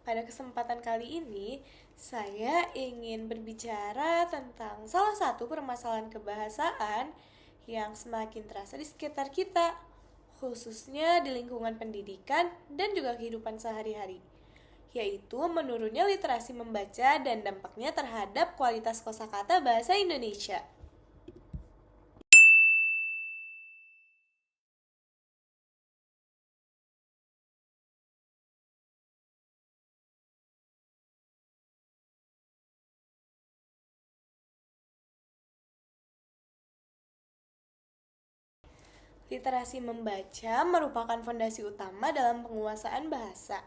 Pada kesempatan kali ini, saya ingin berbicara tentang salah satu permasalahan kebahasaan yang semakin terasa di sekitar kita, khususnya di lingkungan pendidikan dan juga kehidupan sehari-hari, yaitu menurunnya literasi membaca dan dampaknya terhadap kualitas kosakata bahasa Indonesia. Literasi membaca merupakan fondasi utama dalam penguasaan bahasa.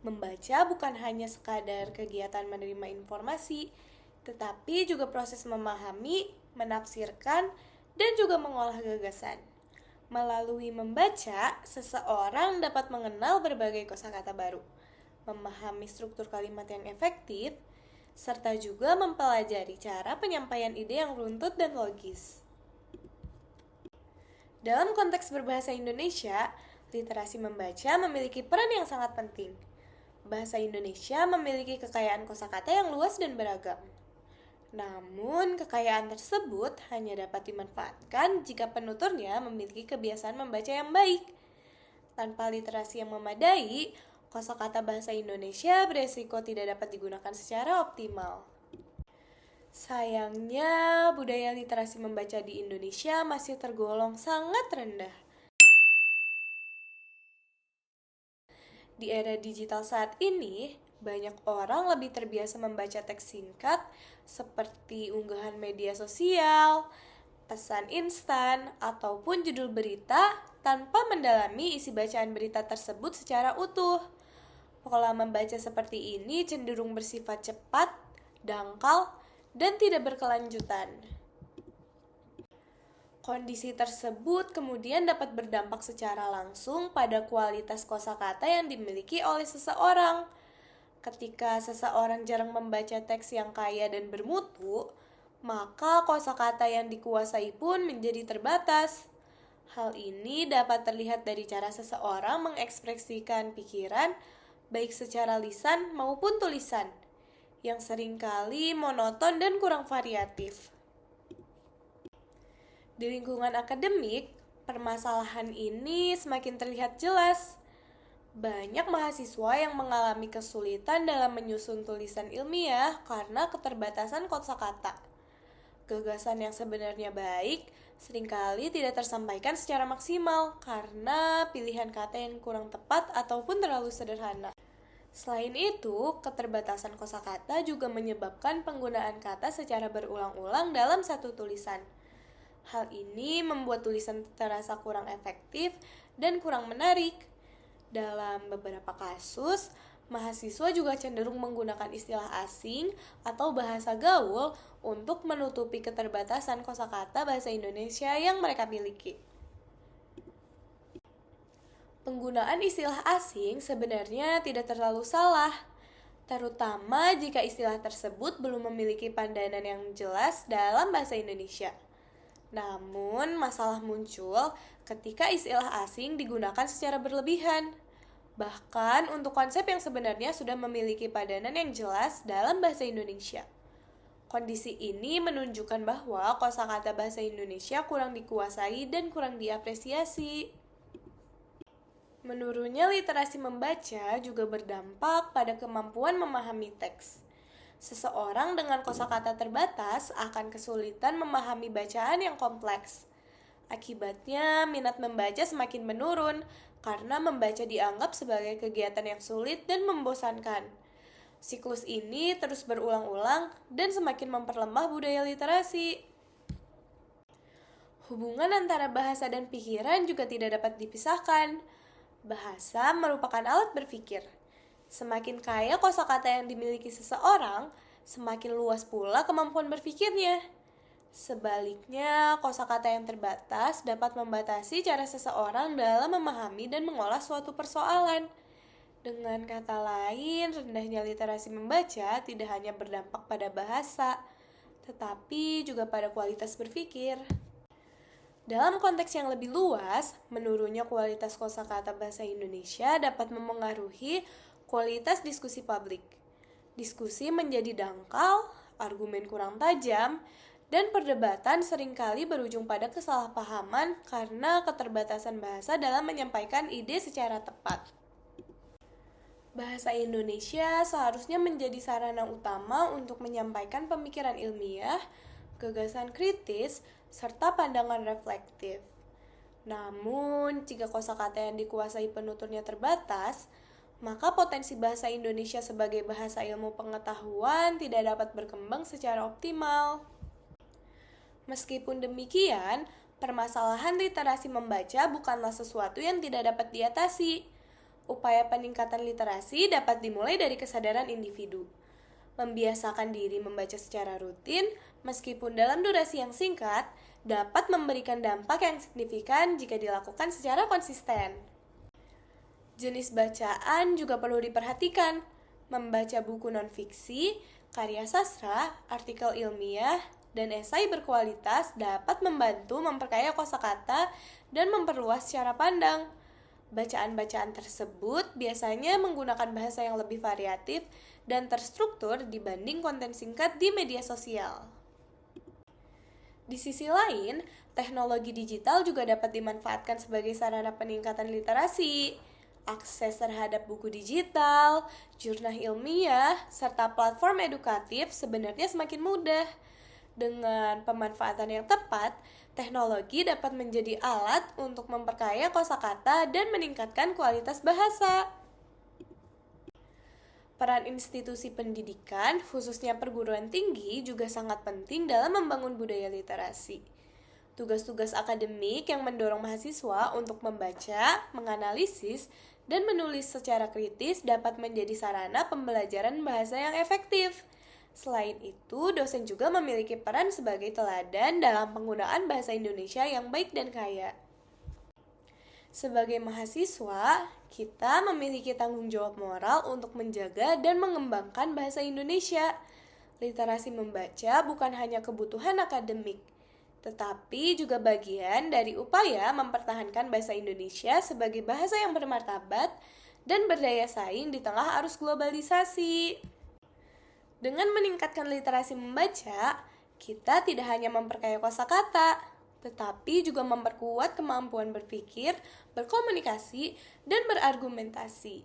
Membaca bukan hanya sekadar kegiatan menerima informasi, tetapi juga proses memahami, menafsirkan, dan juga mengolah gagasan. Melalui membaca, seseorang dapat mengenal berbagai kosakata baru, memahami struktur kalimat yang efektif, serta juga mempelajari cara penyampaian ide yang runtut dan logis. Dalam konteks berbahasa Indonesia, literasi membaca memiliki peran yang sangat penting. Bahasa Indonesia memiliki kekayaan kosakata yang luas dan beragam. Namun, kekayaan tersebut hanya dapat dimanfaatkan jika penuturnya memiliki kebiasaan membaca yang baik. Tanpa literasi yang memadai, kosakata bahasa Indonesia beresiko tidak dapat digunakan secara optimal. Sayangnya, budaya literasi membaca di Indonesia masih tergolong sangat rendah. Di era digital saat ini, banyak orang lebih terbiasa membaca teks singkat seperti unggahan media sosial, pesan instan, ataupun judul berita tanpa mendalami isi bacaan berita tersebut secara utuh. Pola membaca seperti ini cenderung bersifat cepat, dangkal, dan tidak berkelanjutan. Kondisi tersebut kemudian dapat berdampak secara langsung pada kualitas kosakata yang dimiliki oleh seseorang. Ketika seseorang jarang membaca teks yang kaya dan bermutu, maka kosakata yang dikuasai pun menjadi terbatas. Hal ini dapat terlihat dari cara seseorang mengekspresikan pikiran, baik secara lisan maupun tulisan, yang seringkali monoton dan kurang variatif. Di lingkungan akademik, permasalahan ini semakin terlihat jelas. Banyak mahasiswa yang mengalami kesulitan dalam menyusun tulisan ilmiah karena keterbatasan kosakata. Gagasan yang sebenarnya baik seringkali tidak tersampaikan secara maksimal karena pilihan kata yang kurang tepat ataupun terlalu sederhana. Selain itu, keterbatasan kosakata juga menyebabkan penggunaan kata secara berulang-ulang dalam satu tulisan. Hal ini membuat tulisan terasa kurang efektif dan kurang menarik. Dalam beberapa kasus, mahasiswa juga cenderung menggunakan istilah asing atau bahasa gaul untuk menutupi keterbatasan kosakata bahasa Indonesia yang mereka miliki. Penggunaan istilah asing sebenarnya tidak terlalu salah, terutama jika istilah tersebut belum memiliki padanan yang jelas dalam bahasa Indonesia. Namun, masalah muncul ketika istilah asing digunakan secara berlebihan. Bahkan untuk konsep yang sebenarnya sudah memiliki padanan yang jelas dalam bahasa Indonesia. Kondisi ini menunjukkan bahwa kosakata bahasa Indonesia kurang dikuasai dan kurang diapresiasi. Menurunnya literasi membaca juga berdampak pada kemampuan memahami teks. Seseorang dengan kosakata terbatas akan kesulitan memahami bacaan yang kompleks. Akibatnya, minat membaca semakin menurun karena membaca dianggap sebagai kegiatan yang sulit dan membosankan. Siklus ini terus berulang-ulang dan semakin memperlemah budaya literasi. Hubungan antara bahasa dan pikiran juga tidak dapat dipisahkan. Bahasa merupakan alat berpikir. Semakin kaya kosakata yang dimiliki seseorang, semakin luas pula kemampuan berpikirnya. Sebaliknya, kosakata yang terbatas dapat membatasi cara seseorang dalam memahami dan mengolah suatu persoalan. Dengan kata lain, rendahnya literasi membaca tidak hanya berdampak pada bahasa, tetapi juga pada kualitas berpikir. Dalam konteks yang lebih luas, menurunnya kualitas kosakata bahasa Indonesia dapat memengaruhi Kualitas diskusi publik. Diskusi menjadi dangkal, argumen kurang tajam, dan perdebatan seringkali berujung pada kesalahpahaman karena keterbatasan bahasa dalam menyampaikan ide secara tepat. Bahasa Indonesia seharusnya menjadi sarana utama untuk menyampaikan pemikiran ilmiah, gagasan kritis, serta pandangan reflektif. Namun, jika kosakata yang dikuasai penuturnya terbatas, maka potensi bahasa Indonesia sebagai bahasa ilmu pengetahuan tidak dapat berkembang secara optimal. Meskipun demikian, permasalahan literasi membaca bukanlah sesuatu yang tidak dapat diatasi. Upaya peningkatan literasi dapat dimulai dari kesadaran individu. Membiasakan diri membaca secara rutin, meskipun dalam durasi yang singkat, dapat memberikan dampak yang signifikan jika dilakukan secara konsisten. Jenis bacaan juga perlu diperhatikan. Membaca buku non-fiksi, karya sastra, artikel ilmiah, dan esai berkualitas dapat membantu memperkaya kosakata dan memperluas cara pandang. Bacaan-bacaan tersebut biasanya menggunakan bahasa yang lebih variatif dan terstruktur dibanding konten singkat di media sosial. Di sisi lain, teknologi digital juga dapat dimanfaatkan sebagai sarana peningkatan literasi. Akses terhadap buku digital, jurnal ilmiah, serta platform edukatif sebenarnya semakin mudah. Dengan pemanfaatan yang tepat, teknologi dapat menjadi alat untuk memperkaya kosakata dan meningkatkan kualitas bahasa. Peran institusi pendidikan, khususnya perguruan tinggi, juga sangat penting dalam membangun budaya literasi. Tugas-tugas akademik yang mendorong mahasiswa untuk membaca, menganalisis, dan menulis secara kritis dapat menjadi sarana pembelajaran bahasa yang efektif. Selain itu, dosen juga memiliki peran sebagai teladan dalam penggunaan bahasa Indonesia yang baik dan kaya. Sebagai mahasiswa, kita memiliki tanggung jawab moral untuk menjaga dan mengembangkan bahasa Indonesia. Literasi membaca bukan hanya kebutuhan akademik, tetapi juga bagian dari upaya mempertahankan bahasa Indonesia sebagai bahasa yang bermartabat dan berdaya saing di tengah arus globalisasi. Dengan meningkatkan literasi membaca, kita tidak hanya memperkaya kosakata, tetapi juga memperkuat kemampuan berpikir, berkomunikasi, dan berargumentasi.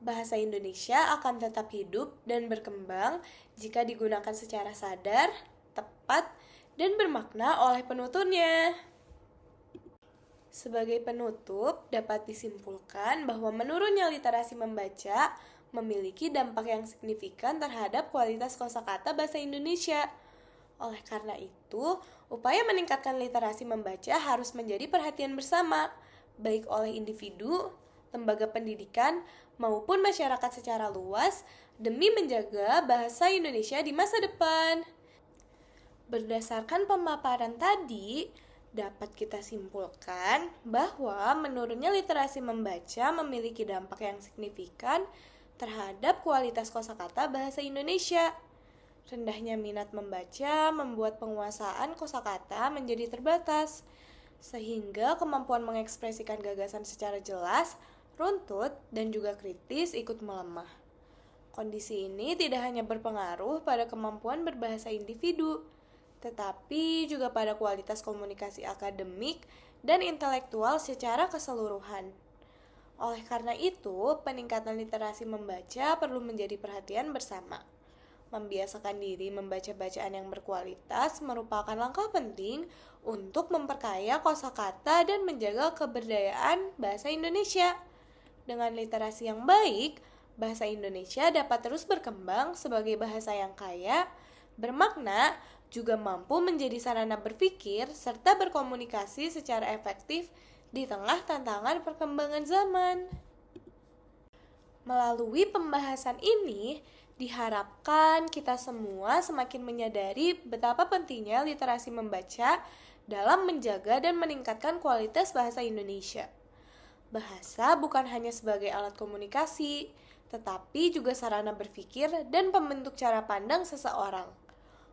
Bahasa Indonesia akan tetap hidup dan berkembang jika digunakan secara sadar, tepat, dan bermakna oleh penuturnya. Sebagai penutup, dapat disimpulkan bahwa menurunnya literasi membaca memiliki dampak yang signifikan terhadap kualitas kosakata bahasa Indonesia. Oleh karena itu, upaya meningkatkan literasi membaca harus menjadi perhatian bersama, baik oleh individu, lembaga pendidikan, maupun masyarakat secara luas, demi menjaga bahasa Indonesia di masa depan. Berdasarkan pemaparan tadi, dapat kita simpulkan bahwa menurunnya literasi membaca memiliki dampak yang signifikan terhadap kualitas kosakata bahasa Indonesia. Rendahnya minat membaca membuat penguasaan kosakata menjadi terbatas, sehingga kemampuan mengekspresikan gagasan secara jelas, runtut, dan juga kritis ikut melemah. Kondisi ini tidak hanya berpengaruh pada kemampuan berbahasa individu, tetapi juga pada kualitas komunikasi akademik dan intelektual secara keseluruhan. Oleh karena itu, peningkatan literasi membaca perlu menjadi perhatian bersama. Membiasakan diri membaca bacaan yang berkualitas merupakan langkah penting untuk memperkaya kosakata dan menjaga keberdayaan bahasa Indonesia. Dengan literasi yang baik, bahasa Indonesia dapat terus berkembang sebagai bahasa yang kaya, bermakna, juga mampu menjadi sarana berpikir serta berkomunikasi secara efektif di tengah tantangan perkembangan zaman. Melalui pembahasan ini, diharapkan kita semua semakin menyadari betapa pentingnya literasi membaca dalam menjaga dan meningkatkan kualitas bahasa Indonesia. Bahasa bukan hanya sebagai alat komunikasi, tetapi juga sarana berpikir dan pembentuk cara pandang seseorang.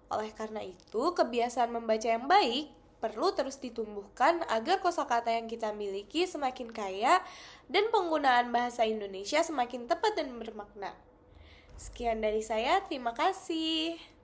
Oleh karena itu, kebiasaan membaca yang baik perlu terus ditumbuhkan agar kosakata yang kita miliki semakin kaya dan penggunaan bahasa Indonesia semakin tepat dan bermakna. Sekian dari saya, terima kasih.